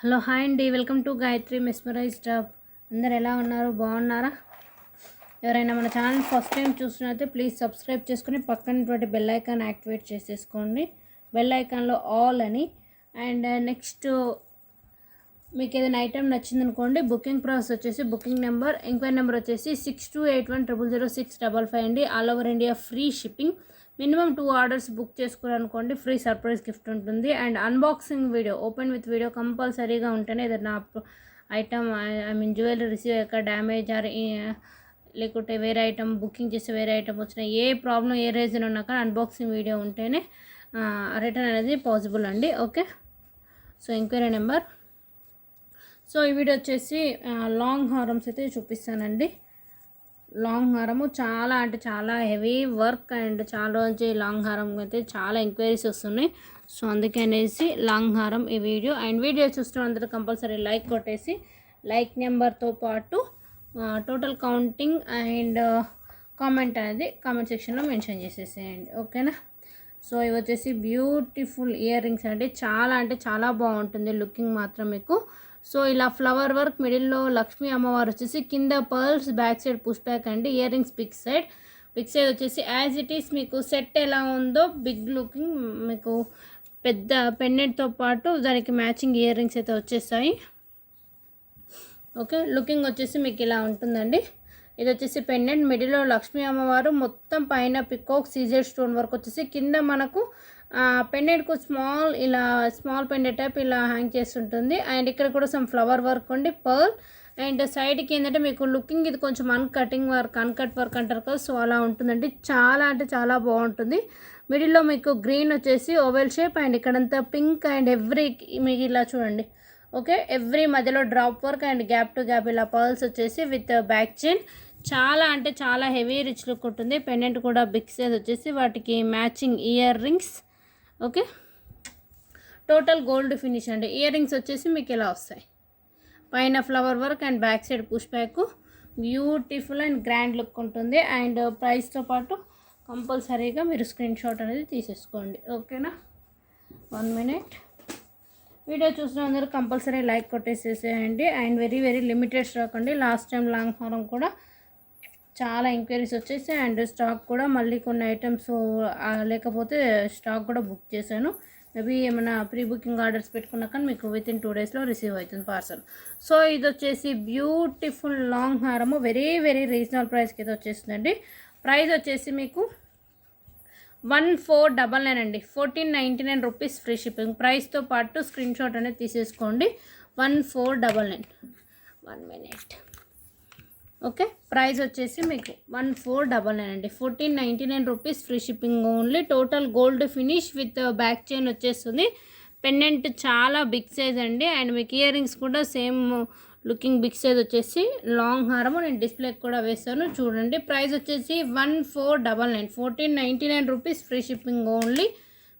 Hello hi అండి, welcome to Gayatri mesmerize stop. అందరు ఎలా ఉన్నారు? బాగున్నారా? ఎవరైనా మన ఛానల్ ఫస్ట్ టైం చూసినట్లయితే ప్లీజ్ సబ్స్క్రైబ్ చేసుకుని పక్కనటువంటి బెల్ ఐకాన్ యాక్టివేట్ చేసేసుకోండి. బెల్ ఐకాన్లో ఆల్ అని. అండ్ నెక్స్ట్ మీకు ఏదైనా ఐటమ్ నచ్చిందనుకోండి, బుకింగ్ ప్రాసెస్ వచ్చేసి బుకింగ్ నెంబర్, ఎంక్వైరీ నెంబర్ వచ్చేసి 62810006 అండి. All over India free shipping. Minimum 2 orders book చేసుకోవాలనుకోండి, ఫ్రీ సర్ప్రైజ్ గిఫ్ట్ ఉంటుంది. And unboxing video, open with video కంపల్సరీగా ఉంటేనే ఏదైనా ఐటమ్ జ్యువెలరీ రిసీవ్ అయ్యాక డ్యామేజ్ ఆర్ లేకుంటే వేరే ఐటమ్ బుకింగ్ చేస్తే వేరే ఐటమ్ వచ్చిన ఏ ప్రాబ్లం ఏ రీజన్ ఉన్నా కానీ అన్బాక్సింగ్ వీడియో ఉంటేనే రిటర్న్ అనేది పాసిబుల్ అండి. Okay, so enquiry number. So ఈ వీడియో వచ్చేసి లాంగ్ హారమ్స్ అయితే చూపిస్తానండి. లాంగ్ హారము చాలా అంటే చాలా హెవీ వర్క్ అండ్ చాలా రోజు లాంగ్ హారం అయితే చాలా ఎంక్వైరీస్ వస్తున్నాయి. సో అందుకే అనేసి లాంగ్ హారం ఈ వీడియో. అండ్ వీడియో చూస్తున్న అందరూ కంపల్సరీ లైక్ కొట్టేసి లైక్ నెంబర్తో పాటు టోటల్ కౌంటింగ్ అండ్ కామెంట్ అనేది కామెంట్ సెక్షన్లో మెన్షన్ చేసేసేయండి. ఓకేనా? సో ఇవి వచ్చేసి బ్యూటిఫుల్ ఇయర్ రింగ్స్ అండి. చాలా అంటే చాలా బాగుంటుంది లుకింగ్ మాత్రం మీకు. సో ఇలా ఫ్లవర్ వర్క్, మిడిల్లో లక్ష్మీ అమ్మవారు వచ్చేసి, కింద pearls, back side push back అండి. ఇయర్ రింగ్స్ బిగ్ సైడ్ వచ్చేసి యాజ్ ఇట్ ఈస్ మీకు సెట్ ఎలా ఉందో బిగ్ లుకింగ్ మీకు పెద్ద పెన్నెట్తో పాటు దానికి మ్యాచింగ్ ఇయర్ రింగ్స్ అయితే వచ్చేస్తాయి. ఓకే, లుకింగ్ వచ్చేసి మీకు ఇలా ఉంటుందండి. ఇది వచ్చేసి పెండెంట్, మిడిల్లో లక్ష్మీ అమ్మవారు, మొత్తం పైన పికాక్ సీజెడ్ స్టోన్ వర్క్ వచ్చేసి, కింద మనకు పెండెంట్కు స్మాల్ పెండెంట్ టైప్ ఇలా హ్యాంగ్ చేస్తుంటుంది. అండ్ ఇక్కడ కూడా సమ్ ఫ్లవర్ వర్క్ ఉండి పర్ల్. అండ్ సైడ్కి ఏంటంటే మీకు లుకింగ్ ఇది కొంచెం అన్కట్ వర్క్ అంటారు కదా, సో అలా ఉంటుందండి. చాలా అంటే చాలా బాగుంటుంది. మిడిల్లో మీకు గ్రీన్ వచ్చేసి ఓవెల్ షేప్ అండ్ ఇక్కడంతా పింక్ అండ్ మీకు ఇలా చూడండి. ఓకే, ఎవ్రీ మధ్యలో drop work and gap to gap ఇలా పర్ల్స్ వచ్చేసి విత్ బ్యాక్ చైన్. చాలా అంటే చాలా హెవీ రిచ్ లుక్ ఉంటుంది. పెండెంట్ కూడా బిగ్ సైజ్ వచ్చేసి వాటికి matching ear rings. Okay, total gold finish అండి. ఇయర్ రింగ్స్ వచ్చేసి మీకు ఇలా వస్తాయి, పైన flower work and back side push back. Beautiful and grand look ఉంటుంది. అండ్ ప్రైస్తో పాటు కంపల్సరీగా మీరు స్క్రీన్ షాట్ అనేది తీసేసుకోండి. ఓకేనా? 1 minute. వీడియో చూసిన అందరూ కంపల్సరీ లైక్ కొట్టేసేసేయండి. And very very limited stock అండి. లాస్ట్ టైం లాంగ్ హారం కూడా చాలా ఎంక్వైరీస్ వచ్చేసి అండ్ స్టాక్ కూడా మళ్ళీ కొన్ని ఐటమ్స్ లేకపోతే స్టాక్ కూడా బుక్ చేశాను. మేబీ ఏమైనా ప్రీ బుకింగ్ ఆర్డర్స్ పెట్టుకున్నా కానీ మీకు వితిన్ 2 daysలో రిసీవ్ అవుతుంది పార్సల్. సో ఇది వచ్చేసి బ్యూటిఫుల్ లాంగ్ హారము, వెరీ వెరీ రీజనబుల్ ప్రైస్కి అయితే వచ్చేస్తుందండి. ప్రైస్ వచ్చేసి మీకు 1499 అండి. 1499 రూపీస్ ఫ్రీ షిప్పింగ్. ప్రైస్తో పాటు స్క్రీన్ షాట్ అనేది తీసేసుకోండి. 1499. 1 minute. ఓకే, ప్రైస్ వచ్చేసి మీకు 1499 అండి. 1499 rupees free shipping only. Total gold finish with back chain వచ్చేస్తుంది. పెండెంట్ చాలా బిగ్ సైజ్ అండి. అండ్ మీకు ఇయర్ రింగ్స్ కూడా సేమ్ లుకింగ్ బిగ్ సైజ్ వచ్చేసి లాంగ్ హారము నేను డిస్ప్లేకి కూడా వేస్తాను చూడండి. ప్రైస్ వచ్చేసి 1499. 1499 రూపీస్ ఫ్రీ షిప్పింగ్ ఓన్లీ.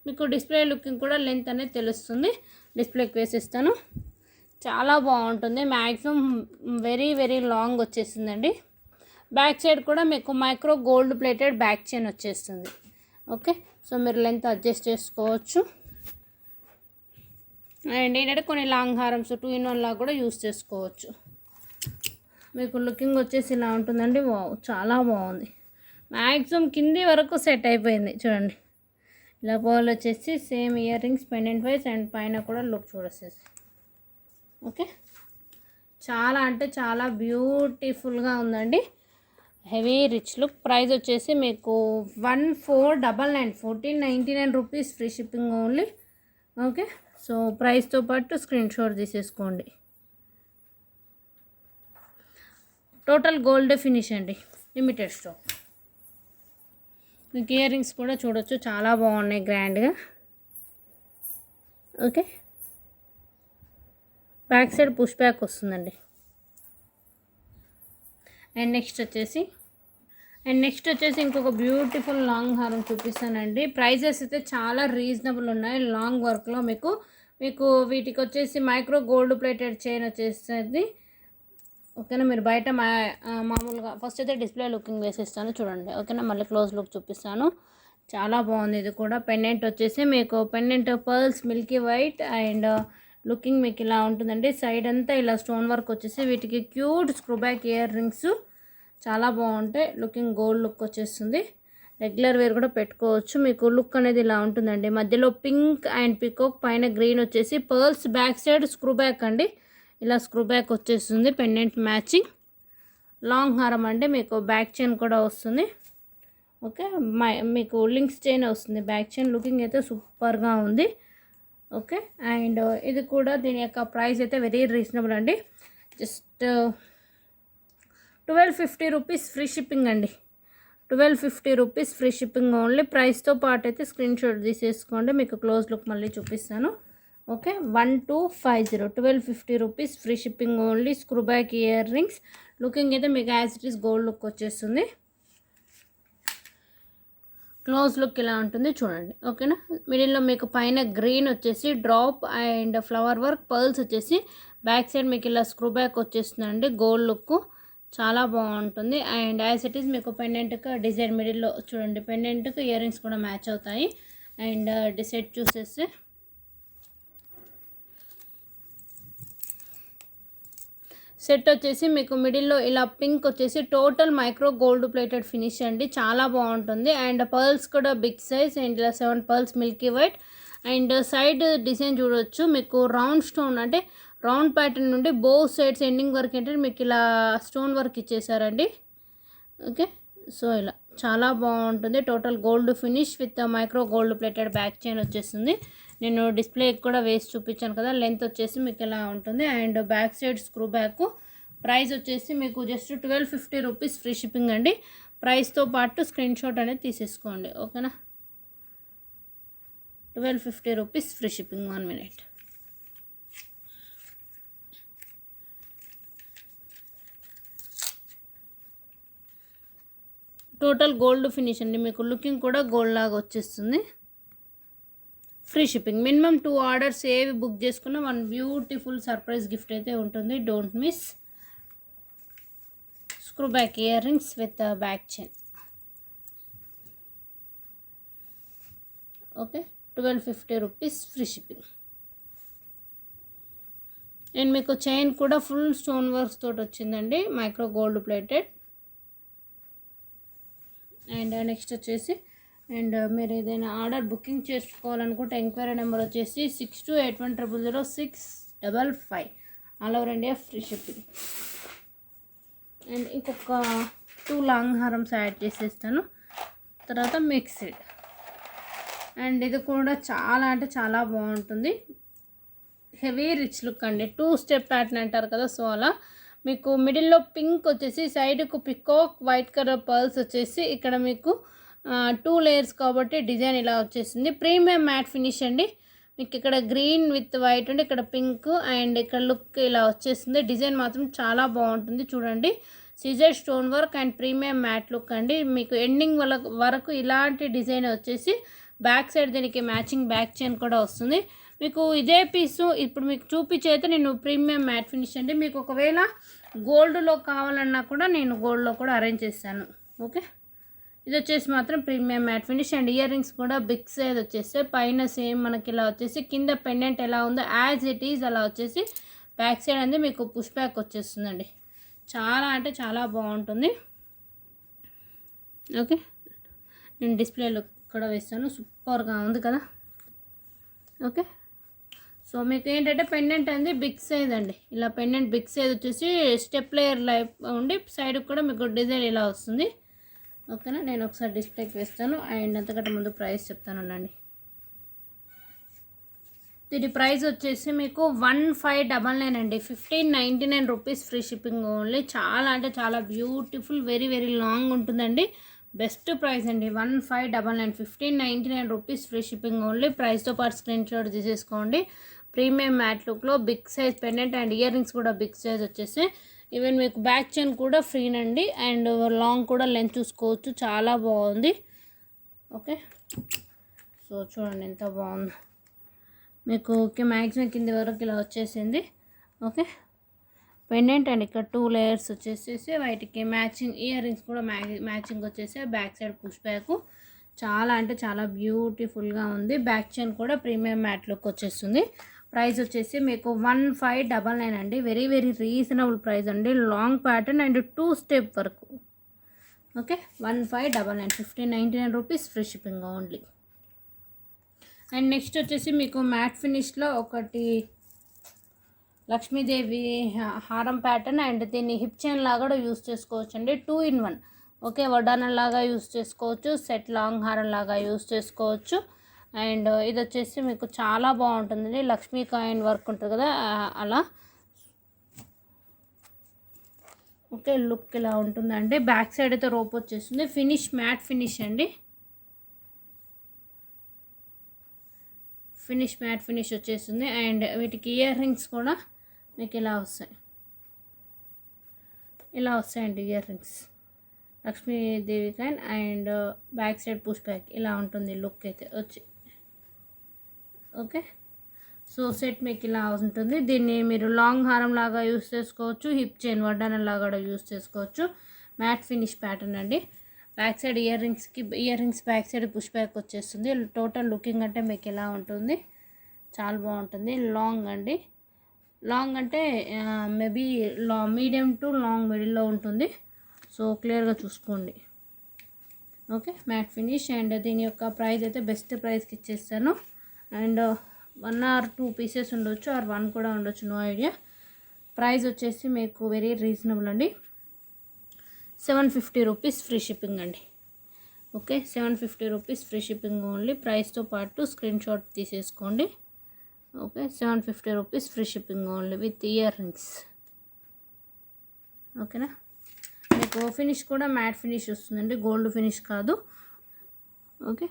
మీకు డిస్ప్లే లుకింగ్ కూడా లెంత్ అనేది తెలుస్తుంది. డిస్ప్లేకి వేసిస్తాను. చాలా బాగుంటుంది. మ్యాక్సిమం వెరీ వెరీ లాంగ్ వచ్చేస్తుందండి. బ్యాక్ సైడ్ కూడా మీకు micro gold plated back chain వచ్చేస్తుంది. ఓకే, సో మీరు లెంత్ అడ్జస్ట్ చేసుకోవచ్చు. అండ్ ఏంటంటే కొన్ని లాంగ్ హారమ్స్ 2-in-1 లాగా కూడా యూస్ చేసుకోవచ్చు. మీకు లుకింగ్ వచ్చేసి ఇలా ఉంటుందండి. చాలా బాగుంది. మ్యాక్సిమం కింది వరకు సెట్ అయిపోయింది చూడండి. ఇలా పర్ల్ వచ్చేసి same ear rings pendant wise and పైన కూడా లుక్ చూడేసేసి. ఓకే, చాలా అంటే చాలా బ్యూటిఫుల్గా ఉందండి. Heavy rich look. ప్రైస్ వచ్చేసి మీకు 1499. 1499 rupees free shipping only. Okay, so ప్రైస్తో పాటు స్క్రీన్ షాట్ తీసేసుకోండి. టోటల్ గోల్డ్ ఫినిష్ అండి, లిమిటెడ్ స్టాక్. మీకు ఇయర్ రింగ్స్ కూడా చూడొచ్చు, చాలా బాగున్నాయి గ్రాండ్గా. Okay, back side push back వస్తుందండి. అండ్ నెక్స్ట్ వచ్చేసి ఇంకొక బ్యూటిఫుల్ లాంగ్ హారం చూపిస్తానండి. ప్రైజెస్ అయితే చాలా రీజనబుల్ ఉన్నాయి. లాంగ్ వర్క్లో మీకు వీటికి వచ్చేసి మైక్రో గోల్డ్ ప్లేటెడ్ చైన్ వచ్చేస్తుంది. ఓకేనా? మీరు బయట మామూలుగా ఫస్ట్ అయితే డిస్ప్లే లుకింగ్ వేసేస్తాను చూడండి. ఓకేనా? మళ్ళీ క్లోజ్ లుక్ చూపిస్తాను. చాలా బాగుంది. ఇది కూడా పెండెంట్ వచ్చేసి మీకు pendant pearls Milky white and looking మీకు ఇలా ఉంటుందండి. సైడ్ అంతా ఇలా స్టోన్ వర్క్ వచ్చేసి వీటికి cute screw back ear rings చాలా బాగుంటాయి. లుకింగ్ గోల్డ్ లుక్ వచ్చేస్తుంది. రెగ్యులర్ వేర్ కూడా పెట్టుకోవచ్చు. మీకు లుక్ అనేది ఇలా ఉంటుందండి. మధ్యలో పింక్ అండ్ పికాక్, పైన గ్రీన్ వచ్చేసి pearls, back side screw back అండి. ఇలా స్క్రూ బ్యాక్ వచ్చేస్తుంది. పెండెంట్ మ్యాచింగ్ లాంగ్ హారం అండి. మీకు బ్యాక్ చైన్ కూడా వస్తుంది. ఓకే, మీకు లింక్స్ చైన్ వస్తుంది. బ్యాక్ చైన్ లుకింగ్ అయితే సూపర్గా ఉంది. ఓకే, అండ్ ఇది కూడా దీని యొక్క ప్రైస్ అయితే వెరీ రీజనబుల్ అండి. జస్ట్ 1250 రూపీస్ ఫ్రీ షిప్పింగ్ అండి. 1250 రూపీస్ ఫ్రీ షిప్పింగ్ ఓన్లీ. ప్రైస్తో పాటు అయితే స్క్రీన్ షాట్ తీసేసుకోండి. మీకు క్లోజ్ లుక్ మళ్ళీ చూపిస్తాను. Okay, 1250 1250 rupees free shipping only. Screw back ear rings looking అయితే మీకు as it is gold look వచ్చేస్తుంది. క్లోజ్ లుక్ ఇలా ఉంటుంది చూడండి. ఓకేనా, మిడిల్లో మీకు పైన గ్రీన్ వచ్చేసి drop and flower work, pearls వచ్చేసి బ్యాక్ సైడ్ మీకు ఇలా స్క్రూ బ్యాక్ వచ్చేస్తుందండి. గోల్డ్ లుక్ చాలా బాగుంటుంది. అండ్ యాజ్ ఇట్ ఈస్ మీకు పెండెంట్కి డిజైన్ మిడిల్లో చూడండి. పెండెంట్కి ఇయర్ రింగ్స్ కూడా మ్యాచ్ అవుతాయి. అండ్ డిసైడ్ చూసేసి సెట్ వచ్చేసి మీకు మిడిల్లో ఇలా పింక్ వచ్చేసి total micro gold plated finish అండి. చాలా బాగుంటుంది. అండ్ పర్ల్స్ కూడా బిగ్ సైజ్ అండ్ ఇలా 7 pearls Milky white. And side design చూడవచ్చు. మీకు రౌండ్ స్టోన్ అంటే రౌండ్ ప్యాటర్న్ నుండి బో సైడ్స్ ఎండింగ్ వరకు ఏంటంటే మీకు ఇలా స్టోన్ వర్క్ ఇచ్చేసారండి. ఓకే, సో ఇలా చాలా బాగుంటుంది. Total gold finish with micro gold plated back chain వచ్చేస్తుంది. నేను డిస్ప్లేకి కూడా వేసి చూపించాను కదా. లెంత్ వచ్చేసి మీకు ఇలా ఉంటుంది. And back side screw back. Price వచ్చేసి మీకు జస్ట్ 1250 రూపీస్ ఫ్రీ షిప్పింగ్ అండి. ప్రైస్తో పాటు స్క్రీన్ షాట్ అనేది తీసేసుకోండి. ఓకేనా, 1250 rupees free shipping. 1 minute. Total gold finish అండి. మీకు లుకింగ్ కూడా గోల్డ్ లాగా వచ్చేస్తుంది. Free shipping. మినిమం 2 ఆర్డర్స్ ఏవి బుక్ చేసుకున్నా 1 బ్యూటిఫుల్ సర్ప్రైజ్ గిఫ్ట్ అయితే ఉంటుంది. Don't miss. Screw back ear rings with back chain. Okay, 1250 rupees free shipping. And మీకు చైన్ కూడా ఫుల్ స్టోన్ వర్క్స్ తోటి వచ్చిందండి. Micro gold plated. And next వచ్చేసి and మీరు ఏదైనా ఆర్డర్ బుకింగ్ చేసుకోవాలనుకుంటే ఎంక్వైరీ నెంబర్ వచ్చేసి 6281000655. All over India free shipping. And ఇంకొక 2 లాంగ్ హారమ్స్ యాడ్ చేసేస్తాను. తర్వాత మిక్స్డ్. అండ్ ఇది కూడా చాలా అంటే చాలా బాగుంటుంది. హెవీ రిచ్ లుక్ అండి. 2 స్టెప్ ప్యాటర్న్ అంటారు కదా, సో అలా మీకు మిడిల్లో పింక్ వచ్చేసి సైడ్కు పికాక్ వైట్ కలర్ పర్ల్స్ వచ్చేసి ఇక్కడ మీకు 2 లేయర్స్ కాబట్టి డిజైన్ ఇలా వచ్చేసింది. ప్రీమియం మ్యాట్ ఫినిష్ అండి. మీకు ఇక్కడ గ్రీన్ విత్ వైట్ అండి, ఇక్కడ పింక్ అండ్ ఇక్కడ లుక్ ఇలా వచ్చేసింది. డిజైన్ మాత్రం చాలా బాగుంటుంది చూడండి. Scissor stone work and premium matte look అండి. మీకు ఎండింగ్ వరకు ఇలాంటి డిజైన్ వచ్చేసి బ్యాక్ సైడ్ దీనికి మ్యాచింగ్ బ్యాక్ చైన్ కూడా వస్తుంది. మీకు ఇదే పీసు ఇప్పుడు మీకు చూపించైతే నేను ప్రీమియం మ్యాట్ ఫినిష్ అండి. మీకు ఒకవేళ గోల్డ్లో కావాలన్నా కూడా నేను గోల్డ్లో కూడా అరేంజ్ చేస్తాను. ఓకే, ఇది వచ్చేసి మాత్రం premium matte finish. And ear rings కూడా బిగ్ సైజ్ వచ్చేస్తే పైన సేమ్ మనకి ఇలా వచ్చేసి కింద పెండెంట్ ఎలా ఉందో యాజ్ ఇట్ ఈజ్ అలా వచ్చేసి బ్యాక్ సైడ్ అనేది మీకు పుష్ బ్యాక్ వచ్చేస్తుందండి. చాలా అంటే చాలా బాగుంటుంది. ఓకే, నేను డిస్ప్లేలో కూడా వేస్తాను. సూపర్గా ఉంది కదా. ఓకే, సో మీకు ఏంటంటే పెండెంట్ అనేది బిగ్ సైజ్ అండి. ఇలా పెండెంట్ బిగ్ సైజ్ వచ్చేసి స్టెప్ లేయర్ లైఫ్ ఉండి సైడ్కి కూడా మీకు డిజైన్ ఇలా వస్తుంది. ఓకేనా, నేను ఒకసారి డిస్ప్లేకి వేస్తాను. అండ్ అంతకంటే ముందు ప్రైస్ చెప్తానండి. దీని ప్రైస్ వచ్చేసి మీకు 1599 అండి. 1599 రూపీస్ ఫ్రీ షిప్పింగ్ ఓన్లీ. చాలా అంటే చాలా బ్యూటిఫుల్, వెరీ వెరీ లాంగ్ ఉంటుందండి. బెస్ట్ ప్రైస్ అండి. 1599 1599 రూపీస్ ఫ్రీ షిప్పింగ్ ఓన్లీ. ప్రైస్తో పాటు స్క్రీన్ షాట్ తీసేసుకోండి. ప్రీమియం మ్యాట్ లుక్లో big size pendant and ear rings కూడా బిగ్ సైజ్ వచ్చేసి ఈవెన్ మీకు బ్యాక్ చైన్ కూడా ఫ్రీనండి. అండ్ లాంగ్ కూడా లెంత్ చూసుకోవచ్చు. చాలా బాగుంది. ఓకే, సో చూడండి ఎంత బాగుంది. మీకు ఓకే మ్యాక్సిమం కింది వరకు ఇలా వచ్చేసింది. ఓకే, పెండెంట్ అండ్ ఇక్కడ 2 లేయర్స్ వచ్చేసేసి వాటికి మ్యాచింగ్ ఇయర్ రింగ్స్ కూడా మ్యాచింగ్ వచ్చేసి బ్యాక్ సైడ్ పుష్ బ్యాక్. చాలా అంటే చాలా బ్యూటిఫుల్గా ఉంది. బ్యాక్ చైన్ కూడా ప్రీమియం మ్యాట్ లుక్ వచ్చేస్తుంది. ప్రైస్ వచ్చేసి మీకు 1599 అండి. వెరీ వెరీ రీజనబుల్ ప్రైస్ అండి. లాంగ్ ప్యాటర్న్ అండ్ 2 స్టెప్ వరకు. Okay, 1599, 1599 rupees, free shipping only. And next వచ్చేసి మీకు మ్యాట్ ఫినిష్లో ఒకటి లక్ష్మీదేవి హారం ప్యాటర్న్ అండ్ దీన్ని హిప్ చైన్ లాగా కూడా యూస్ చేసుకోవచ్చు అండి. 2 in 1. ఓకే, వడ్డానం లాగా యూస్ చేసుకోవచ్చు, సెట్ లాంగ్ హారం లాగా యూస్ చేసుకోవచ్చు. అండ్ ఇది వచ్చేసి మీకు చాలా బాగుంటుందండి. లక్ష్మీ కాయిన్ వర్క్ ఉంటుంది కదా అలా. ఓకే, లుక్ ఇలా ఉంటుందండి. బ్యాక్ సైడ్ అయితే రోప్ వచ్చేస్తుంది. ఫినిష్ మ్యాట్ ఫినిష్ అండి. మ్యాట్ ఫినిష్ వచ్చేస్తుంది. అండ్ వీటికి ఇయర్ రింగ్స్ కూడా మీకు ఇలా వస్తాయండి ear rings. Lakshmidevi coin and back side push back ఇలా ఉంటుంది లుక్ అయితే వచ్చి. ఓకే, సో సెట్ మీకు ఇలా ఉంటుంది. దీన్ని మీరు లాంగ్ హారం లాగా యూస్ చేసుకోవచ్చు, హిప్ చైన్ వడ్డానం లాగా కూడా యూస్ చేసుకోవచ్చు. మ్యాట్ ఫినిష్ ప్యాటర్న్ అండి. Back side ear rings back side push back వచ్చేస్తుంది. టోటల్ లుకింగ్ అంటే మీకు ఎలా ఉంటుంది, చాలా బాగుంటుంది. లాంగ్ అండి. లాంగ్ అంటే మేబీ మీడియం టు లాంగ్ మిడిల్లో ఉంటుంది. సో క్లియర్గా చూసుకోండి. Okay, mat finish. అండ్ దీని యొక్క ప్రైస్ అయితే బెస్ట్ ప్రైస్కి ఇచ్చేస్తాను. అండ్ 1 or 2 పీసెస్ ఉండొచ్చు, ఆర్ 1 కూడా ఉండొచ్చు, నో ఐడియా. ప్రైస్ వచ్చేసి మీకు వెరీ రీజనబుల్ అండి. 750 రూపీస్, ఫ్రీ షిప్పింగ్ అండి. Okay, 750 rupees, free shipping only. ప్రైస్తో పాటు స్క్రీన్ షాట్ తీసేసుకోండి. Okay, 750 rupees, free shipping only with earrings. ఓకేనా, మీకు ఫినిష్ కూడా మ్యాట్ ఫినిష్ వస్తుందండి, గోల్డ్ ఫినిష్ కాదు. ఓకే,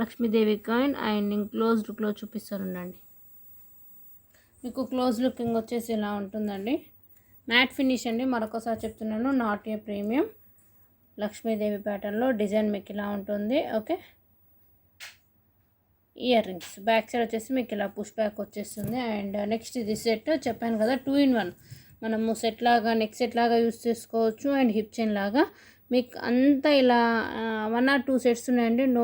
లక్ష్మీదేవి కాయిన్ అండ్ నేను క్లోజ్ లుక్లో చూపిస్తానండి. మీకు క్లోజ్ లుకింగ్ వచ్చేసి ఇలా ఉంటుందండి. మ్యాట్ ఫినిష్ అండి, మరొకసారి చెప్తున్నాను, నాట్ ఏ ప్రీమియం. లక్ష్మీదేవి ప్యాటర్న్లో డిజైన్ మీకు ఇలా ఉంటుంది. Okay, ear rings back side వచ్చేసి మీకు ఇలా పుష్ బ్యాక్ వచ్చేస్తుంది. అండ్ నెక్స్ట్ ఇది సెట్ చెప్పాను కదా, 2 in 1. మనము సెట్ లాగా నెక్ సెట్ లాగా యూస్ చేసుకోవచ్చు అండ్ హిప్ చైన్ లాగా. మీకు అంతా ఇలా 1 or 2 సెట్స్ ఉన్నాయండి. నో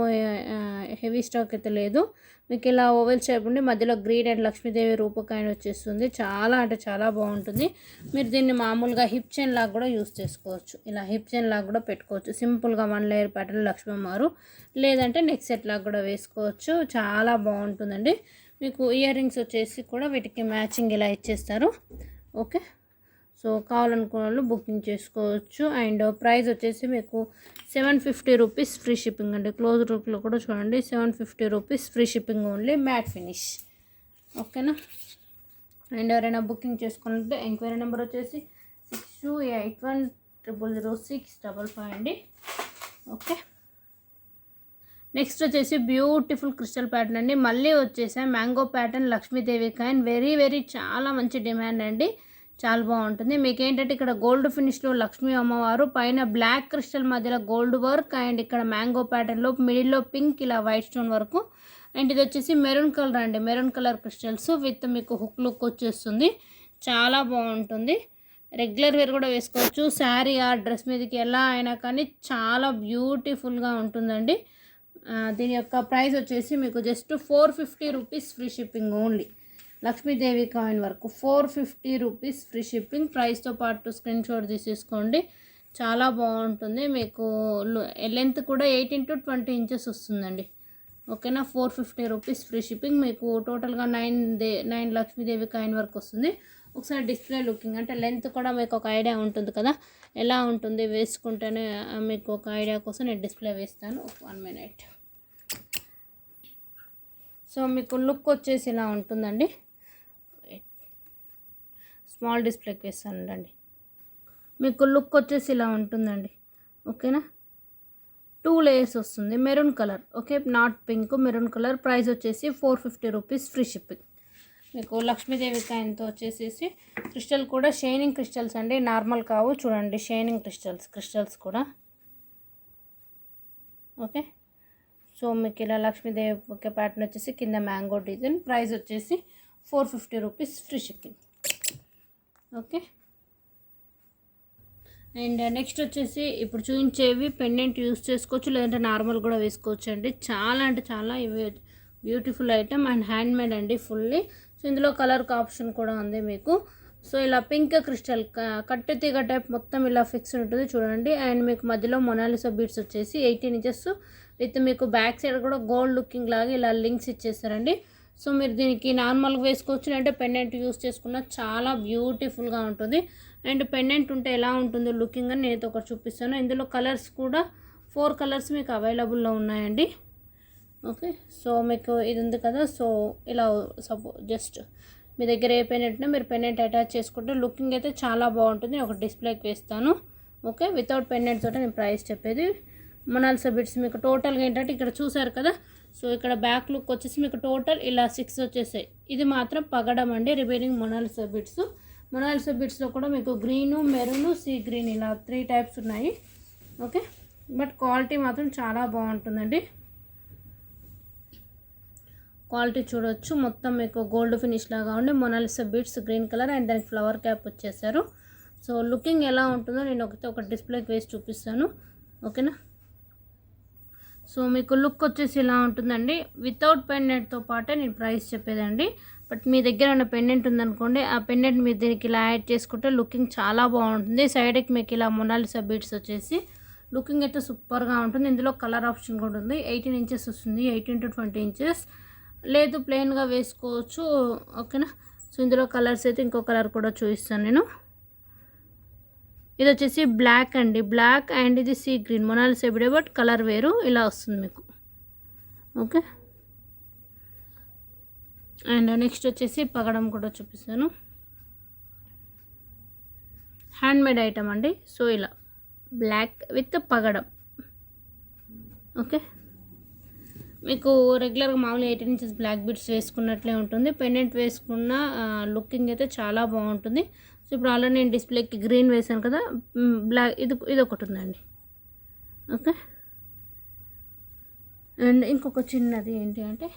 హెవీ స్టాక్ అయితే లేదు. మీకు ఇలా ఓవెల్ షేప్ ఉండి మధ్యలో గ్రీన్ అండ్ లక్ష్మీదేవి రూపకాయన వచ్చేస్తుంది. చాలా అంటే చాలా బాగుంటుంది. మీరు దీన్ని మామూలుగా హిప్ చైన్ లాగా కూడా యూస్ చేసుకోవచ్చు. ఇలా హిప్ చైన్ లాగా కూడా పెట్టుకోవచ్చు. సింపుల్గా 1 లేయర్ ప్యాటర్న్ లక్ష్మీమారు, లేదంటే నెక్ సెట్ లాగా కూడా వేసుకోవచ్చు. చాలా బాగుంటుందండి. మీకు ఇయర్ రింగ్స్ వచ్చేసి కూడా వీటికి మ్యాచింగ్ ఇలా ఇచ్చేస్తారు. ఓకే, సో కావాలనుకున్న వాళ్ళు బుకింగ్ చేసుకోవచ్చు. అండ్ ప్రైస్ వచ్చేసి మీకు 750 రూపీస్, ఫ్రీ షిప్పింగ్ అండి. క్లోజ్ లుక్లో కూడా చూడండి, 750 rupees, free shipping only, matte finish. ఓకేనా, అండ్ ఎవరైనా బుకింగ్ చేసుకుంటే ఎంక్వైరీ నెంబర్ వచ్చేసి 6281000655 అండి. ఓకే, నెక్స్ట్ వచ్చేసి బ్యూటిఫుల్ క్రిస్టల్ ప్యాటర్న్ అండి. మళ్ళీ వచ్చేసా mango pattern Lakshmidevi coin. Very very చాలా మంచి డిమాండ్ అండి, చాలా బాగుంటుంది. మీకు ఏంటంటే ఇక్కడ గోల్డ్ ఫినిష్లో లక్ష్మీ అమ్మవారు, పైన బ్లాక్ క్రిస్టల్ మధ్యలో గోల్డ్ వర్క్, అండ్ ఇక్కడ మ్యాంగో ప్యాటర్న్లో మిడిల్లో పింక్ ఇలా వైట్ స్టోన్ వరకు. అండ్ ఇది వచ్చేసి మెరూన్ కలర్ అండి, మెరూన్ కలర్ క్రిస్టల్స్ విత్ మీకు హుక్ లుక్ వచ్చేస్తుంది. చాలా బాగుంటుంది. రెగ్యులర్ వేర్ కూడా వేసుకోవచ్చు, శారీ ఆ డ్రెస్ మీదకి ఎలా అయినా కానీ చాలా బ్యూటిఫుల్గా ఉంటుందండి. దీని యొక్క ప్రైస్ వచ్చేసి మీకు just 450 rupees, free shipping only. Lakshmidevi coin వరకు 450 రూపీస్, ఫ్రీ షిప్పింగ్. ప్రైస్తో పాటు స్క్రీన్ షాట్ తీసేసుకోండి. చాలా బాగుంటుంది. మీకు లెంత్ కూడా 18 to 20 ఇంచెస్ వస్తుందండి. ఓకేనా, 450 రూపీస్, ఫ్రీ షిప్పింగ్. మీకు టోటల్గా 9 లక్ష్మీదేవి కాయిన్ వరకు వస్తుంది. ఒకసారి డిస్ప్లే లుకింగ్ అంటే లెంత్ కూడా మీకు ఒక ఐడియా ఉంటుంది కదా, ఎలా ఉంటుంది వేసుకుంటేనే మీకు ఒక ఐడియా కోసం నేను డిస్ప్లే వేస్తాను. 1 minute. సో మీకు లుక్ వచ్చేసి ఇలా ఉంటుందండి. స్మాల్ డిస్ప్లేకి వేస్తానండి. మీకు లుక్ వచ్చేసి ఇలా ఉంటుందండి. ఓకేనా, 2 లేయర్స్ వస్తుంది, maroon colour. Okay, not pink, maroon colour. Price వచ్చేసి 450 రూపీస్, ఫ్రీ షిప్పింగ్. మీకు లక్ష్మీదేవి కాయిన్తో వచ్చేసేసి క్రిస్టల్ కూడా షైనింగ్ క్రిస్టల్స్ అండి, నార్మల్ కావు. చూడండి, షైనింగ్ క్రిస్టల్స్ కూడా. ఓకే, సో మీకు ఇలా లక్ష్మీదేవి ఒక ప్యాటర్న్ వచ్చేసి కింద మ్యాంగో డిజైన్. ప్రైస్ వచ్చేసి 450 rupees, free shipping. Okay, and next వచ్చేసి ఇప్పుడు చూపించేవి పెండెంట్ యూస్ చేసుకోవచ్చు, లేదంటే నార్మల్ కూడా వేసుకోవచ్చు అండి. చాలా అంటే చాలా ఇవి beautiful item and hand made అండి ఫుల్లీ. సో ఇందులో కలర్ ఆప్షన్ కూడా ఉంది మీకు. సో ఇలా పింక్ క్రిస్టల్ కట్టు తీగ టైప్ మొత్తం ఇలా ఫిక్స్ ఉంటుంది చూడండి. అండ్ మీకు మధ్యలో మొనాలిసా బీడ్స్ వచ్చేసి 18 ఇంచెస్ విత్ మీకు బ్యాక్ సైడ్ కూడా గోల్డ్ లుకింగ్ లాగా ఇలా లింక్స్ ఇచ్చేస్తారండి. సో మీరు దీనికి నార్మల్గా వేసుకోవచ్చు, అంటే పెండెంట్ యూస్ చేసుకున్న చాలా బ్యూటిఫుల్గా ఉంటుంది. అండ్ పెండెంట్ ఉంటే ఎలా ఉంటుందో లుకింగ్ అని నేనైతే ఒకటి చూపిస్తాను. ఇందులో కలర్స్ కూడా 4 కలర్స్ మీకు అవైలబుల్లో ఉన్నాయండి. ఓకే, సో మీకు ఇది ఉంది కదా, సో ఇలా జస్ట్ మీ దగ్గర ఏ పెండెంట్ ఉన్నా మీరు పెండెంట్ అటాచ్ చేసుకుంటే లుకింగ్ అయితే చాలా బాగుంటుంది. ఒక డిస్ప్లేకి వేస్తాను. ఓకే, వితౌట్ పెండెంట్ తోటి నేను ప్రైస్ చెప్పేది. మొనాలిసా బిట్స్ మీకు టోటల్గా ఏంటంటే ఇక్కడ చూసారు కదా, సో ఇక్కడ బ్యాక్ లుక్ వచ్చేసి మీకు టోటల్ ఇలా 6 వచ్చేసాయి. ఇది మాత్రం పగడం అండి. Remaining Mona Lisa bits. మొనాలిసా బిట్స్లో కూడా మీకు గ్రీను, మెరూను, సీ గ్రీన్ ఇలా 3 టైప్స్ ఉన్నాయి. ఓకే, బట్ క్వాలిటీ మాత్రం చాలా బాగుంటుందండి. క్వాలిటీ చూడొచ్చు, మొత్తం మీకు గోల్డ్ ఫినిష్ లాగా ఉండి Mona Lisa bits green colour and దానికి ఫ్లవర్ క్యాప్ వచ్చేసారు. సో లుకింగ్ ఎలా ఉంటుందో నేను ఒక డిస్ప్లేకి వేసి చూపిస్తాను. ఓకేనా, సో మీకు లుక్ వచ్చేసి ఇలా ఉంటుందండి. వితౌట్ పెండెంట్తో పాటే నేను ప్రైస్ చెప్పేదండి. బట్ మీ దగ్గర ఉన్న పెండెంట్ ఉందనుకోండి, ఆ పెండెంట్ మీరు దీనికి ఇలా యాడ్ చేసుకుంటే లుకింగ్ చాలా బాగుంటుంది. సైడ్కి మీకు ఇలా మొనాలిసా బీడ్స్ వచ్చేసి లుకింగ్ అయితే సూపర్గా ఉంటుంది. ఇందులో కలర్ ఆప్షన్ కూడా ఉంది. 18 ఇంచెస్ వస్తుంది, 18 to 20 ఇంచెస్. లేదు ప్లెయిన్గా వేసుకోవచ్చు. ఓకేనా, సో ఇందులో కలర్స్ అయితే ఇంకో కలర్ కూడా చూపిస్తాను నేను. ఇది వచ్చేసి బ్లాక్ అండి, బ్లాక్ అండ్ ఇది సీ గ్రీన్ మొనాలిసా బిడే, బట్ కలర్ వేరు ఇలా వస్తుంది మీకు. ఓకే, అండ్ నెక్స్ట్ వచ్చేసి పగడం కూడా చూపిస్తాను. హ్యాండ్మేడ్ ఐటమ్ అండి. సో ఇలా బ్లాక్ విత్ పగడం. ఓకే, మీకు రెగ్యులర్గా మామూలుగా 18 ఇంచెస్ బ్లాక్ బిట్స్ వేసుకున్నట్లే ఉంటుంది. పెండెంట్ వేసుకున్న లుకింగ్ అయితే చాలా బాగుంటుంది. సో ఇప్పుడు ఆల్రెడీ నేను డిస్ప్లేకి గ్రీన్ వేసాను కదా, బ్లాక్ ఇది ఒకటి ఉందండి. ఓకే, అండ్ ఇంకొక చిన్నది ఏంటి అంటే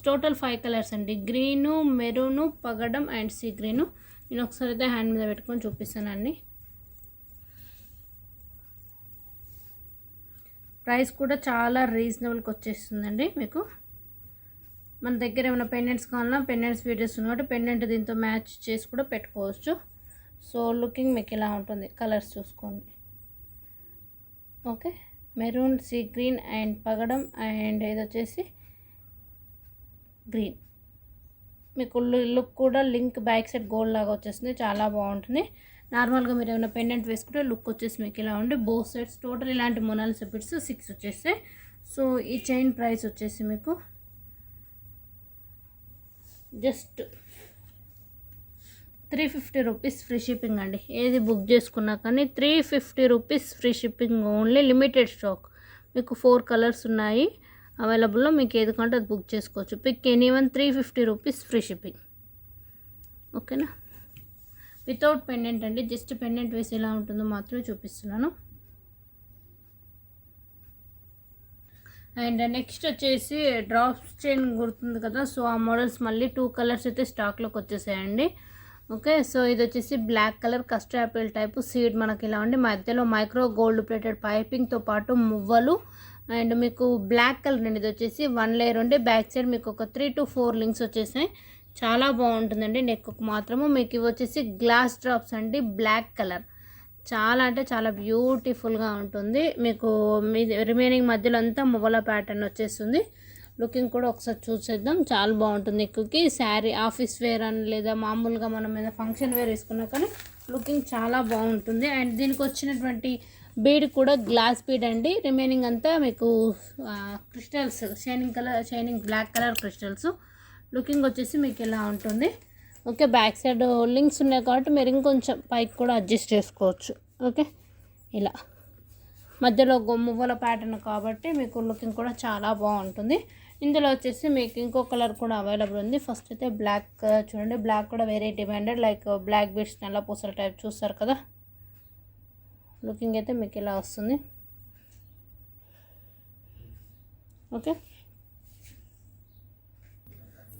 టోటల్ 5 కలర్స్ అండి. గ్రీను, మెరూను, పగడం అండ్ సీ గ్రీను. నేను ఒకసారి అయితే హ్యాండ్ మీద పెట్టుకొని చూపిస్తానండి. ప్రైస్ కూడా చాలా రీజనబుల్గా వచ్చేస్తుందండి మీకు. మన దగ్గర ఏమైనా పెండెంట్స్ కావాలన్నా పెండెంట్స్ వీడియోస్ ఉన్నట్టు పెండెంట్ దీంతో మ్యాచ్ చేసి కూడా పెట్టుకోవచ్చు. సో లుకింగ్ మీకు ఇలా ఉంటుంది, కలర్స్ చూసుకోండి. Okay, maroon, sea green and పగడం అండ్ ఇది వచ్చేసి గ్రీన్. మీకు లుక్ కూడా లింక్ బ్యాక్ సైడ్ గోల్డ్ లాగా వచ్చేస్తుంది, చాలా బాగుంటుంది. నార్మల్గా మీరు ఏమైనా పెండెంట్ వేసుకుంటే లుక్ వచ్చేసి మీకు ఇలా ఉండి బోత్ సైడ్స్ టోటల్ ఇలాంటి మొనాలిసా బిట్స్ 6 వచ్చేస్తాయి. సో ఈ చైన్ ప్రైస్ వచ్చేసి మీకు జస్ట్ 350 రూపీస్ ఫ్రీ షిప్పింగ్ అండి. ఏది బుక్ చేసుకున్నా కానీ 350 rupees free shipping only. Limited stock. మీకు 4 కలర్స్ ఉన్నాయి అవైలబుల్లో. మీకు ఏది కంటే అది బుక్ చేసుకోవచ్చు. Pick anyone 350 rupees free shipping. ఓకేనా, వితౌట్ పెండెంట్ అండి. జస్ట్ పెండెంట్ వేసి ఎలా ఉంటుందో మాత్రమే చూపిస్తున్నాను. అండ్ నెక్స్ట్ వచ్చేసి డ్రాప్స్ చైన్ గుర్తుంది కదా, సో ఆ మోడల్స్ మళ్ళీ 2 కలర్స్ అయితే స్టాక్లోకి వచ్చేసాయండి. ఓకే, సో ఇది వచ్చేసి black colour custard apple type seed మనకి ఇలా ఉండి మధ్యలో మైక్రో గోల్డ్ ప్లేటెడ్ పైపింగ్తో పాటు మువ్వలు అండ్ మీకు బ్లాక్ కలర్ అండి. ఇది వచ్చేసి 1 లేయర్ ఉండి బ్యాక్ సైడ్ మీకు ఒక 3 to 4 లింక్స్ వచ్చేసాయి. చాలా బాగుంటుందండి. నెక్కు మాత్రము మీకు ఇవి వచ్చేసి గ్లాస్ డ్రాప్స్ అండి, బ్లాక్ కలర్. చాలా అంటే చాలా బ్యూటిఫుల్గా ఉంటుంది. మీకు మీ రిమైనింగ్ మధ్యలో అంతా మువ్వల ప్యాటర్న్ వచ్చేస్తుంది. లుకింగ్ కూడా ఒకసారి చూసేద్దాం, చాలా బాగుంటుంది. నెక్కుకి శారీ ఆఫీస్ వేర్ అని లేదా మామూలుగా మనం ఏదైనా ఫంక్షన్ వేర్ వేసుకున్నా కానీ లుకింగ్ చాలా బాగుంటుంది. అండ్ దీనికి వచ్చినటువంటి బీడ్ కూడా గ్లాస్ బీడ్ అండి. రిమైనింగ్ అంతా మీకు crystals shining black colour crystals. Looking వచ్చేసి మీకు ఇలా ఉంటుంది. ఓకే, బ్యాక్ సైడ్ లింక్స్ ఉన్నాయి కాబట్టి మీరు ఇంకొంచెం పైకి కూడా అడ్జస్ట్ చేసుకోవచ్చు. ఓకే, ఇలా మధ్యలో మువ్వల ప్యాటర్న్ కాబట్టి మీకు లుకింగ్ కూడా చాలా బాగుంటుంది. ఇందులో వచ్చేసి మీకు ఇంకో కలర్ కూడా అవైలబుల్ ఉంది. ఫస్ట్ అయితే బ్లాక్ చూడండి, బ్లాక్ కూడా very demanded. Like black beads నల్ల పూసల టైప్ చూస్తారు కదా, లుకింగ్ అయితే మీకు ఇలా వస్తుంది. ఓకే,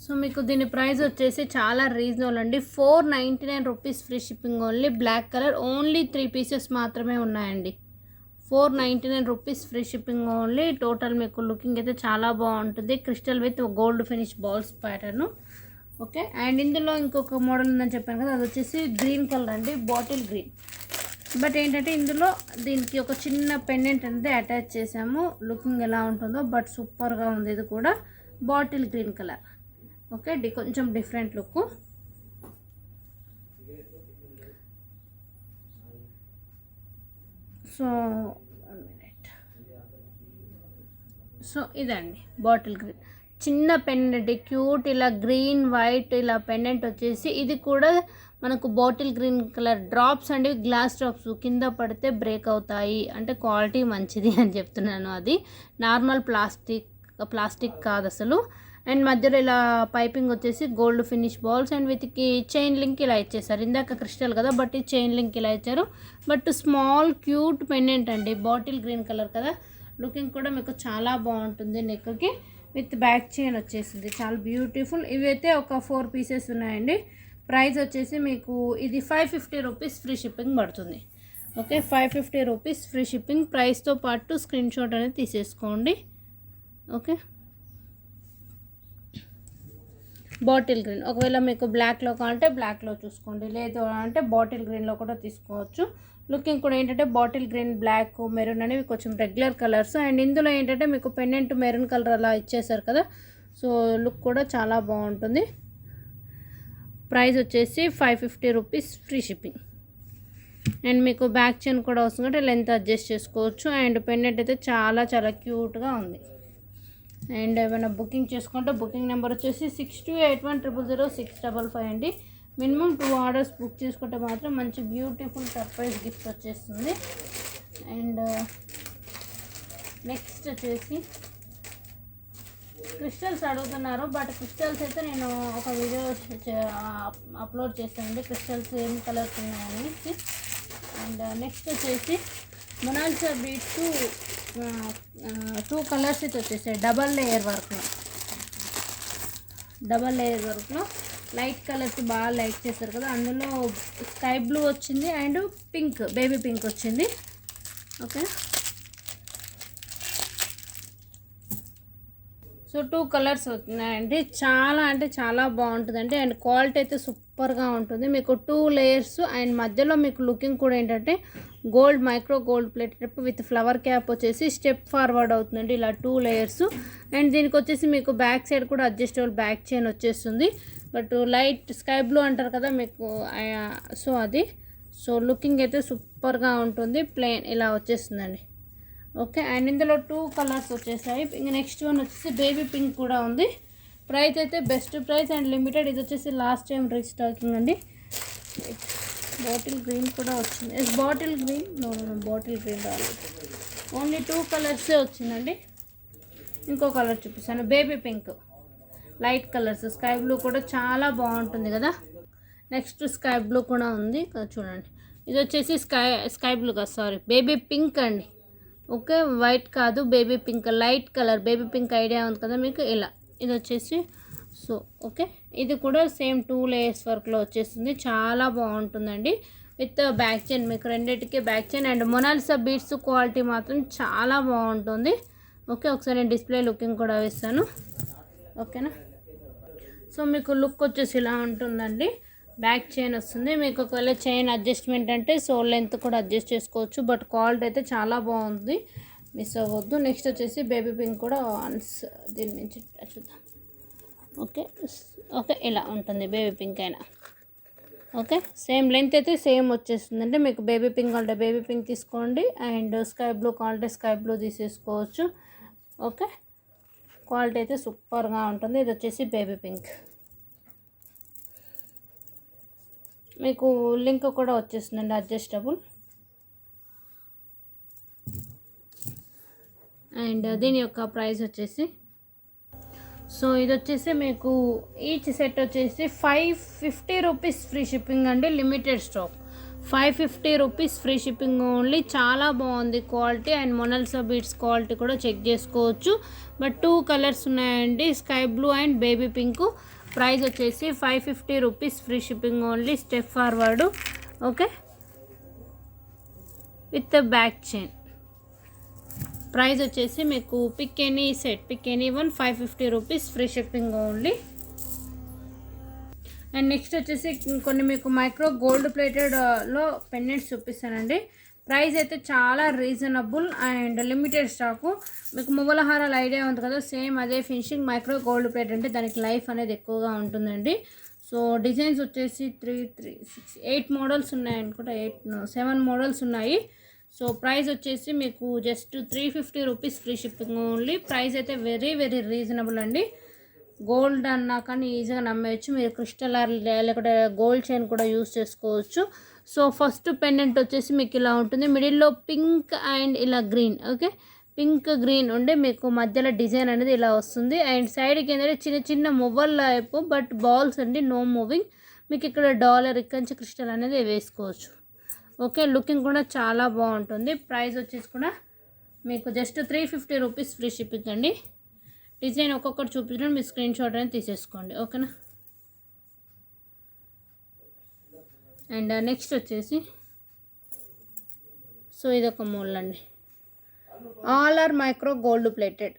సో మీకు దీని ప్రైస్ వచ్చేసి చాలా రీజనబుల్ అండి. 499 rupees free shipping only. Black colour only 3 pieces మాత్రమే ఉన్నాయండి. 499 rupees free shipping only. Total మీకు లుకింగ్ అయితే చాలా బాగుంటుంది. Crystal with gold finish balls pattern. Okay, and ఇందులో ఇంకొక మోడల్ ఉందని చెప్పాను కదా, అది వచ్చేసి గ్రీన్ కలర్ అండి, బాటిల్ గ్రీన్. బట్ ఏంటంటే ఇందులో దీనికి ఒక చిన్న పెండెంట్ అనేది అటాచ్ చేసాము. లుకింగ్ ఎలా ఉంటుందో బట్ సూపర్గా ఉంది. ఇది కూడా బాటిల్ గ్రీన్ కలర్. ఓకే, కొంచెం డిఫరెంట్ లుక్. సో ఇదండి బాటిల్ గ్రీన్, చిన్న పెండెంట్, క్యూట్ ఇలా గ్రీన్ వైట్ ఇలా పెండెంట్ వచ్చేసి. ఇది కూడా మనకు బాటిల్ గ్రీన్ కలర్ డ్రాప్స్ అండి, గ్లాస్ డ్రాప్స్. కింద పడితే బ్రేక్ అవుతాయి అంటే క్వాలిటీ మంచిది అని చెప్తున్నాను. అది నార్మల్ ప్లాస్టిక్ కాదు అసలు. అండ్ మధ్యలో ఇలా పైపింగ్ వచ్చేసి గోల్డ్ ఫినిష్ బాల్స్ అండ్ వీటికి చైన్ లింక్ ఇలా ఇచ్చేసారు. ఇందాక క్రిస్టల్ కదా బట్ ఈ చైన్ లింక్ ఇలా ఇచ్చారు. బట్ స్మాల్ క్యూట్ పెండెంట్ అండి, బాటిల్ గ్రీన్ కలర్ కదా. లుకింగ్ కూడా మీకు చాలా బాగుంటుంది. నెక్కి విత్ బ్యాక్ చైన్ వచ్చేసింది, చాలా బ్యూటిఫుల్. ఇవైతే ఒక 4 పీసెస్ ఉన్నాయండి. ప్రైస్ వచ్చేసి మీకు ఇది 550 రూపీస్ ఫ్రీ షిప్పింగ్ పడుతుంది. Okay, 550 rupees free shipping. ప్రైస్తో పాటు స్క్రీన్ షాట్ అనేది తీసేసుకోండి. ఓకే, బాటిల్ గ్రీన్, ఒకవేళ మీకు బ్లాక్లో కావాలంటే బ్లాక్లో చూసుకోండి, లేదు అంటే బాటిల్ గ్రీన్లో కూడా తీసుకోవచ్చు. లుకింగ్ కూడా ఏంటంటే బాటిల్ గ్రీన్, బ్లాక్, మెరూన్ అనేవి కొంచెం రెగ్యులర్ కలర్స్. అండ్ ఇందులో ఏంటంటే మీకు పెండెంట్ మెరూన్ కలర్ అలా ఇచ్చేసారు కదా, సో లుక్ కూడా చాలా బాగుంటుంది. ప్రైస్ వచ్చేసి 550 రూపీస్ ఫ్రీ షిప్పింగ్. అండ్ మీకు బ్యాక్ చైన్ కూడా వస్తుంది అంటే లెంత్ అడ్జస్ట్ చేసుకోవచ్చు. అండ్ పెండెంట్ అయితే చాలా చాలా క్యూట్గా ఉంది. అండ్ ఏమైనా బుకింగ్ చేసుకుంటే బుకింగ్ నెంబర్ వచ్చేసి 6281000655 అండి. మినిమం 2 ఆర్డర్స్ బుక్ చేసుకుంటే మాత్రం మంచి బ్యూటిఫుల్ సర్ప్రైజ్ గిఫ్ట్ వచ్చేస్తుంది. అండ్ నెక్స్ట్ వచ్చేసి క్రిస్టల్స్ అడుగుతున్నారు, బట్ క్రిస్టల్స్ అయితే నేను ఒక వీడియో అప్లోడ్ చేస్తానండి, క్రిస్టల్స్ ఏం కలర్స్ ఉన్నాయనేసి. అండ్ నెక్స్ట్ వచ్చేసి మొనాలిసా బీట్స్ 2 కలర్స్ అయితే వచ్చేసాయి. డబల్ లేయర్ వర్క్లో లైట్ కలర్స్ బాగా లైట్ చేస్తారు కదా, అందులో స్కై బ్లూ వచ్చింది అండ్ పింక్, బేబీ పింక్ వచ్చింది. ఓకే, సో 2 కలర్స్ అవుతున్నాయండి. చాలా అంటే చాలా బాగుంటుందండి. అండ్ క్వాలిటీ అయితే సూపర్గా ఉంటుంది. మీకు 2 లేయర్స్ అండ్ మధ్యలో మీకు లుకింగ్ కూడా ఏంటంటే gold, micro gold plated with flower cap వచ్చేసి స్టెప్ ఫార్వర్డ్ అవుతుందండి, ఇలా 2 లేయర్స్. అండ్ దీనికి వచ్చేసి మీకు బ్యాక్ సైడ్ కూడా అడ్జస్టబుల్ బ్యాక్ చైన్ వచ్చేస్తుంది. బట్ లైట్ స్కై బ్లూ అంటారు కదా మీకు, సో అది. సో లుకింగ్ అయితే సూపర్గా ఉంటుంది. ప్లెయిన్ ఇలా వచ్చేస్తుందండి. ఓకే, అండ్ ఇందులో 2 కలర్స్ వచ్చేసాయి. ఇంకా నెక్స్ట్ వన్ వచ్చేసి బేబీ పింక్ కూడా ఉంది. ప్రైస్ అయితే బెస్ట్ ప్రైస్ అండ్ లిమిటెడ్. ఇది వచ్చేసి లాస్ట్ టైం రీస్టాకింగ్ అండి. బాటిల్ గ్రీన్ కూడా వచ్చింది. బాటిల్ గ్రీన్ బాటిల్ గ్రీన్ రాలేదు, ఓన్లీ 2 కలర్సే వచ్చిందండి. ఇంకో కలర్ చూపిస్తాను, baby pink, light colours. Sky blue కూడా చాలా బాగుంటుంది కదా. నెక్స్ట్ స్కై బ్లూ కూడా ఉంది చూడండి. ఇది వచ్చేసి స్కై బ్లూ కాదు, సారీ, బేబీ పింక్ అండి. ఓకే, వైట్ కాదు, baby pink, light colour. Baby pink idea ఉంది కదా మీకు, ఇలా. ఇది వచ్చేసి సో ఓకే, ఇది కూడా సేమ్ 2 లేయర్స్ వర్క్లో వచ్చేస్తుంది. చాలా బాగుంటుందండి విత్ బ్యాక్ చైన్. మీకు రెండింటికి back chain. And Mona Lisa beads quality మాత్రం చాలా బాగుంటుంది. ఓకే, ఒకసారి నేను డిస్ప్లే లుకింగ్ కూడా వేస్తాను. ఓకేనా, సో మీకు లుక్ వచ్చేసి ఇలా ఉంటుందండి. బ్యాక్ చైన్ వస్తుంది. మీకు ఒకవేళ చైన్ అడ్జస్ట్మెంట్ అంటే సో లెంత్ కూడా అడ్జస్ట్ చేసుకోవచ్చు. బట్ క్వాలిటీ అయితే చాలా బాగుంది, మిస్ అవ్వద్దు. నెక్స్ట్ వచ్చేసి బేబీ పింక్ కూడా దీని నుంచి చూద్దాం. ఓకే ఓకే, ఇలా ఉంటుంది బేబీ పింక్ అయినా. ఓకే, సేమ్ లెంత్ అయితే సేమ్ వచ్చేస్తుంది. అంటే మీకు బేబీ పింక్ కావాలంటే బేబీ పింక్ తీసుకోండి, అండ్ స్కై బ్లూ కావాలంటే స్కై బ్లూ తీసేసుకోవచ్చు. ఓకే, క్వాలిటీ అయితే సూపర్గా ఉంటుంది. ఇది వచ్చేసి బేబీ పింక్. మీకు లింక్ కూడా వచ్చేస్తుందండి అడ్జస్టబుల్. అండ్ దీని యొక్క ప్రైస్ వచ్చేసి, సో ఇది వచ్చేసి మీకు ఈచ్ సెట్ వచ్చేసి 550 రూపీస్ ఫ్రీ షిప్పింగ్ అండి. Limited stock, 550 rupees free shipping only. చాలా బాగుంది quality. And Mona Lisa beads quality కూడా చెక్ చేసుకోవచ్చు. బట్ 2 కలర్స్ ఉన్నాయండి, sky blue and baby pink. Price వచ్చేసి 550 rupees free shipping only. Step forward. Okay, with back chain. Price వచ్చేసి మీకు pick any set, pick any one 550 rupees, free shipping only. And next వచ్చేసి కొన్ని మీకు micro gold ప్లేటెడ్లో pendants చూపిస్తానండి. Price అయితే చాలా రీజనబుల్ అండ్ లిమిటెడ్ స్టాకు. మీకు మువ్వల హారాలు ఐడియా ఉంది కదా, సేమ్ అదే ఫినిషింగ్. మైక్రో గోల్డ్ ప్లేట్ అంటే దానికి లైఫ్ అనేది ఎక్కువగా ఉంటుందండి. సో డిజైన్స్ వచ్చేసి 8 మోడల్స్ ఉన్నాయి అనుకుంటా, 7 మోడల్స్ ఉన్నాయి. సో ప్రైస్ వచ్చేసి మీకు just 350 rupees, free shipping only. Price అయితే వెరీ వెరీ రీజనబుల్ అండి. గోల్డ్ అన్నా కానీ ఈజీగా నమ్మేయచ్చు. మీరు క్రిస్టల్ లేకపోతే గోల్డ్ చైన్ కూడా యూస్ చేసుకోవచ్చు. సో ఫస్ట్ పెండెంట్ వచ్చేసి మీకు ఇలా ఉంటుంది, మిడిల్లో పింక్ అండ్ ఇలా గ్రీన్. ఓకే, పింక్ గ్రీన్ ఉండి మీకు మధ్యలో డిజైన్ అనేది ఇలా వస్తుంది. అండ్ సైడ్కి ఏంటంటే చిన్న చిన్న మువ్వల్ టైపు, బట్ బాల్స్ అండి, నో మూవింగ్. మీకు ఇక్కడ డాలర్ ఇక్కడ నుంచి క్రిస్టల్ అనేది వేసుకోవచ్చు. ఓకే, లుకింగ్ కూడా చాలా బాగుంటుంది. ప్రైస్ వచ్చేసి కూడా మీకు జస్ట్ 350 రూపీస్, ఫ్రీ షిప్పింగ్ అండి. డిజైన్ ఒక్కొక్కటి చూపించడం, మీ స్క్రీన్ షాట్ అనేది తీసేసుకోండి. ఓకేనా. అండ్ నెక్స్ట్ వచ్చేసి సో ఇదొక మోడల్ అండి, all are micro gold plated.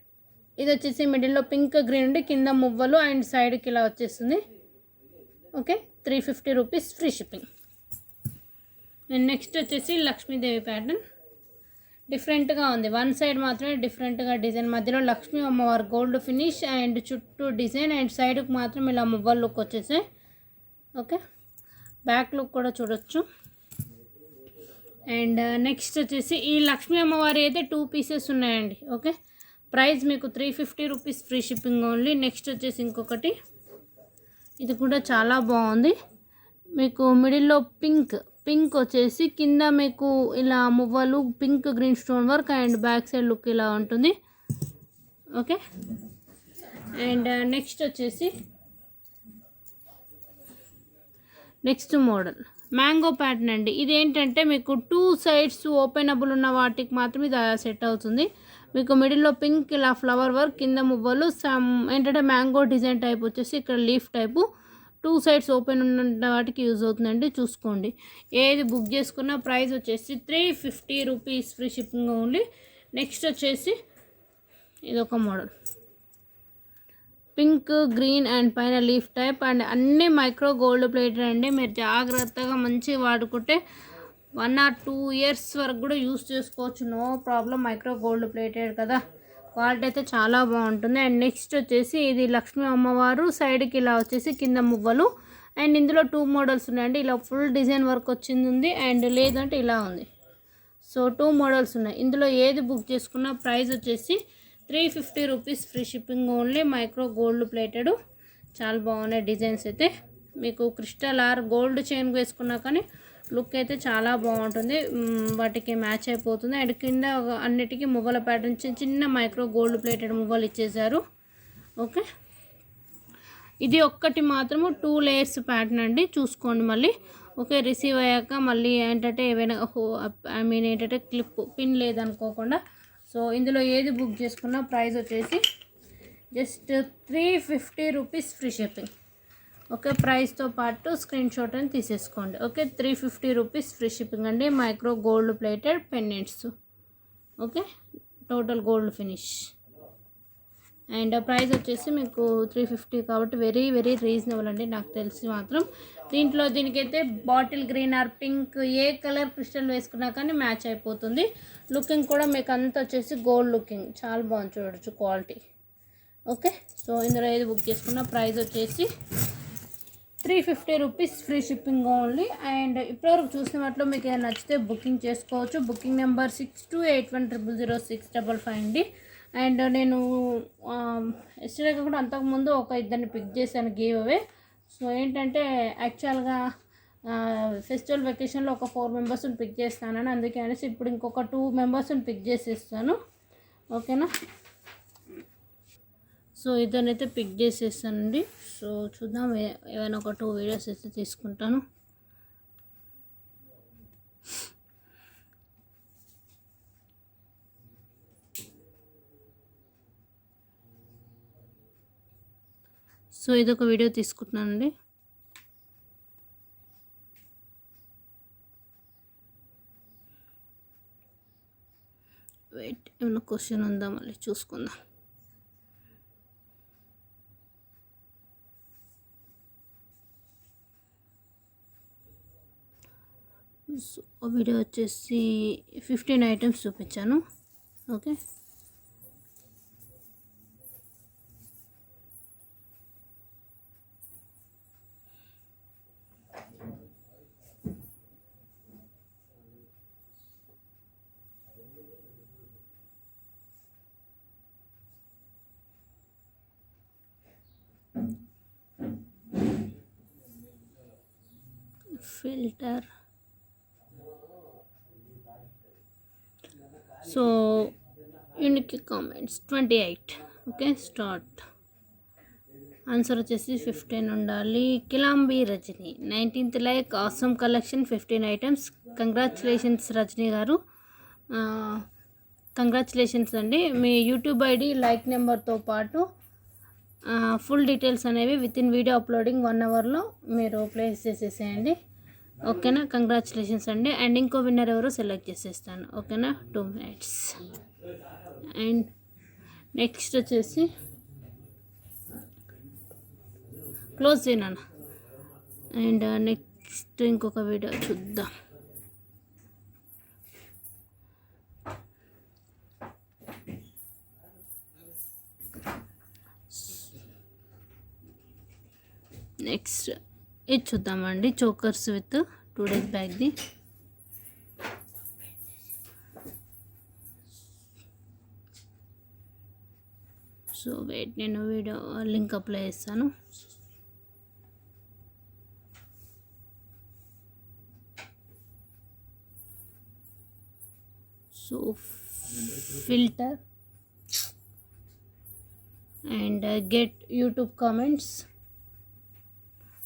ఇది వచ్చేసి మిడిల్లో పింక్ గ్రీన్ ఉండి కింద మువ్వలు అండ్ సైడ్కి ఇలా వచ్చేస్తుంది. Okay, 350 rupees, free shipping. And next వచ్చేసి లక్ష్మీదేవి ప్యాటర్న్, డిఫరెంట్గా ఉంది. వన్ సైడ్ మాత్రమే డిఫరెంట్గా డిజైన్, మధ్యలో లక్ష్మీ అమ్మవారు గోల్డ్ ఫినిష్ అండ్ చుట్టూ డిజైన్ అండ్ సైడ్కి మాత్రం ఇలా మువ్వల్ లుక్ వచ్చేసాయి. ఓకే, బ్యాక్ లుక్ కూడా చూడొచ్చు. అండ్ నెక్స్ట్ వచ్చేసి ఈ లక్ష్మీ అమ్మవారి అయితే 2 పీసెస్ ఉన్నాయండి. ఓకే, ప్రైస్ మీకు 350 rupees, free shipping only. Next వచ్చేసి ఇంకొకటి, ఇది కూడా చాలా బాగుంది. మీకు మిడిల్లో పింక్ వచ్చేసి కింద మీకు ఇలా మువ్వలు, pink green stone work and back side look ఇలా ఉంటుంది. ఓకే, అండ్ నెక్స్ట్ వచ్చేసి నెక్స్ట్ మోడల్ మ్యాంగో ప్యాటర్న్ అండి. ఇదేంటంటే మీకు 2 సైడ్స్ ఓపెనబుల్ ఉన్న వాటికి మాత్రం ఇది సెట్ అవుతుంది. మీకు మిడిల్లో పింక్ ఇలా ఫ్లవర్ వర్క్, కింద మువ్వలు, ఏంటంటే మ్యాంగో డిజైన్ టైప్ వచ్చేసి ఇక్కడ లీఫ్ టైపు, 2 సైడ్స్ ఓపెన్ ఉన్న వాటికి యూజ్ అవుతుందండి. చూసుకోండి, ఏది బుక్ చేసుకున్న ప్రైస్ వచ్చేసి 350 rupees, free shipping only. Next వచ్చేసి ఇదొక మోడల్, పింక్ గ్రీన్ అండ్ పైన లీఫ్ టైప్ అండ్ అన్నీ మైక్రో గోల్డ్ ప్లేటెడ్ అండి. మీరు జాగ్రత్తగా మంచిగా వాడుకుంటే 1 or 2 ఇయర్స్ వరకు కూడా యూస్ చేసుకోవచ్చు, no problem. Micro gold plated కదా, క్వాలిటీ అయితే చాలా బాగుంటుంది. అండ్ నెక్స్ట్ వచ్చేసి ఇది లక్ష్మీ అమ్మవారు, సైడ్కి ఇలా వచ్చేసి కింద మువ్వలు. అండ్ ఇందులో 2 మోడల్స్ ఉన్నాయండి, ఇలా ఫుల్ డిజైన్ వర్క్ వచ్చింది ఉంది అండ్ లేదంటే ఇలా ఉంది. సో 2 మోడల్స్ ఉన్నాయి. ఇందులో ఏది బుక్ చేసుకున్నా ప్రైస్ వచ్చేసి 350 rupees, free shipping only. Micro gold plated, చాలా బాగున్నాయి డిజైన్స్ అయితే. మీకు క్రిస్టల్ ఆర్ గోల్డ్ చైన్ వేసుకున్నా కానీ లుక్ అయితే చాలా బాగుంటుంది, వాటికి మ్యాచ్ అయిపోతుంది. అండ్ కింద అన్నిటికీ మువ్వల ప్యాటర్న్, చిన్న మైక్రో గోల్డ్ ప్లేటెడ్ మువ్వలు ఇచ్చేసారు. ఓకే, ఇది ఒక్కటి మాత్రము 2 లేయర్స్ ప్యాటర్న్ అండి, చూసుకోండి మళ్ళీ. ఓకే, రిసీవ్ అయ్యాక మళ్ళీ ఏంటంటే ఏవైనా ఏంటంటే క్లిప్ పిన్ లేదనుకోకుండా. సో ఇందులో ఏది బుక్ చేసుకున్నా ప్రైస్ వచ్చేసి just 350 rupees, free shipping. Okay, ప్రైస్తో పాటు స్క్రీన్ షాట్ అని తీసేసుకోండి. ఓకే, 350 రూపీస్, ఫ్రీ షిప్పింగ్ అండి. Micro gold plated pendants. Okay, total gold finish. And price వచ్చేసి మీకు 350 కాబట్టి వెరీ వెరీ రీజనబుల్ అండి, నాకు తెలిసి మాత్రం. దీంట్లో దీనికైతే bottle green are pink A colour crystal వేసుకున్నా కానీ మ్యాచ్ అయిపోతుంది. లుకింగ్ కూడా మీకు అంతా వచ్చేసి గోల్డ్ లుకింగ్, చాలా బాగుంది చూడొచ్చు క్వాలిటీ. ఓకే, సో ఇందులో ఏది బుక్ చేసుకున్న ప్రైస్ వచ్చేసి 350 rupees, free shipping only. And ఇప్పటివరకు చూసిన వాటిలో మీకు ఏమైనా నచ్చితే బుకింగ్ చేసుకోవచ్చు. బుకింగ్ నెంబర్ 6281000655 అండి. అండ్ నేను ఎస్టర్డే కాకుండా అంతకుముందు ఒక ఇద్దరిని పిక్ చేశాను గివ్ అవే. సో ఏంటంటే యాక్చువల్గా ఫెస్టివల్ వెకేషన్లో ఒక 4 మెంబర్స్ని పిక్ చేస్తానని, అందుకే అనేసి ఇప్పుడు ఇంకొక 2 మెంబర్స్ని పిక్ చేసేస్తాను. ఓకేనా, సో ఇద్దరినైతే పిక్ చేసేస్తానండి. సో చూద్దాం, ఏమైనా ఒక 2 వీడియోస్ అయితే తీసుకుంటాను. సో ఇదొక వీడియో తీసుకుంటున్నానండి. వెయిట్, ఏమైనా క్వశ్చన్ ఉందా మళ్ళీ చూసుకుందాం. సో వీడియో వచ్చేసి 15 ఐటమ్స్ చూపించాను. Okay, filter. So unique comments 28. Okay, start. Answer వచ్చేసి 15 ఉండాలి. Kilambi Rajani 19th like. Awesome collection 15 items. Congratulations Rajani గారు, కంగ్రాచులేషన్స్ అండి. మీ యూట్యూబ్ ఐడి లైక్ నెంబర్తో పాటు ఫుల్ డీటెయిల్స్ అనేవి వితిన్ వీడియో అప్లోడింగ్ 1 అవర్లో మీరు ప్లేస్ చేసేసేయండి. ఓకేనా, కంగ్రాచులేషన్స్ అండి. అండ్ ఇంకో విన్నర్ ఎవరో సెలెక్ట్ చేసేస్తాను. ఓకేనా, 2 minutes. అండ్ నెక్స్ట్ వచ్చేసి క్లోజ్ చేయనా. అండ్ నెక్స్ట్ ఇంకొక వీడియో చూద్దాం. నెక్స్ట్ ఇది చూద్దామండి, చోకర్స్ విత్ 2 days బ్యాక్ది. సో వెయిట్, నేను వీడియో లింక్ అప్లై చేస్తాను. So filter and get YouTube comments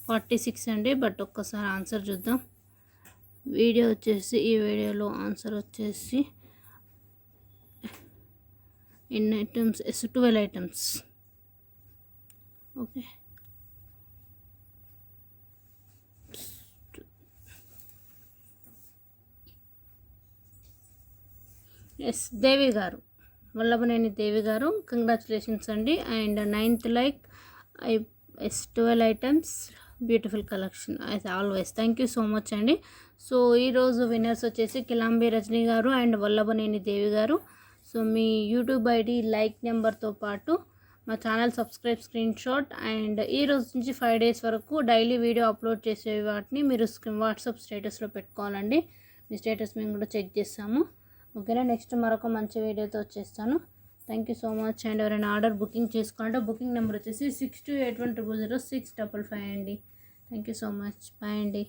46 అండి. బట్ ఒక్కసారి ఆన్సర్ చూద్దాం. వీడియో వచ్చేసి ఈ వీడియోలో ఆన్సర్ వచ్చేసి ఎన్ని ఐటమ్స్? 12 ఐటమ్స్. ఓకే, ఎస్ దేవి గారు, వల్లభనేని దేవి గారు, కంగ్రాచులేషన్స్ అండి. And 9th like. 12 items, beautiful collection as always. Thank you so much అండి. సో ఈరోజు విన్నర్స్ వచ్చేసి కిలాంబి రజనీ గారు అండ్ వల్లభనేని దేవి గారు. సో మీ యూట్యూబ్ ఐడి లైక్ నెంబర్తో పాటు మా channel subscribe screen shot. And ఈ రోజు నుంచి 5 days వరకు డైలీ వీడియో అప్లోడ్ చేసే వాటిని మీరు వాట్సాప్ స్టేటస్లో పెట్టుకోవాలండి. మీ స్టేటస్ మేము కూడా చెక్ చేస్తాము. ఓకేనా, నెక్స్ట్ మరొక మంచి వీడియోతో వచ్చేస్తాను. Thank you so much. And ఎవరైనా ఆర్డర్ బుకింగ్ చేసుకోవాలంటే బుకింగ్ నెంబర్ వచ్చేసి 6281000655 అండి. Thank you so much. Bye అండి.